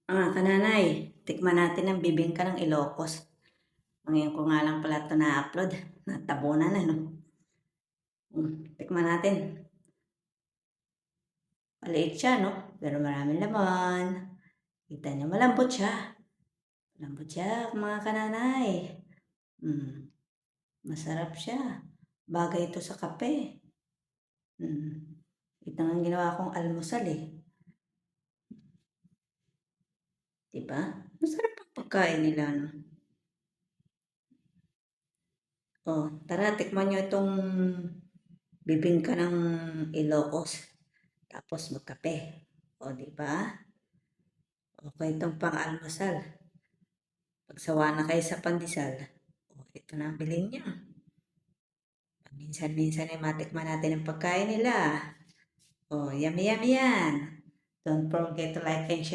Kananay, tikman natin ang bibingka ng Ilocos. Ngayon ko nga lang pala ito na-upload. Natabunan na, no? Tikman natin. Maliit siya, no? Pero maraming laman. Kita niyo, malambot siya. Malambot siya, mga kananay. Masarap siya. Bagay ito sa kape. Ito nga ang ginawa kong almusal, eh. Diba? Masarap ang pagkain nila, no? Tara, tikman nyo itong bibingka ng Ilocos. Tapos magkape. Di ba? Okay itong pang-almusal. Pagsawa na kayo sa pandesal, ito na ang bilhin nyo. Minsan-minsan ay matikman natin ang pagkain nila. Yummy, yummy yan. Don't forget to like and share.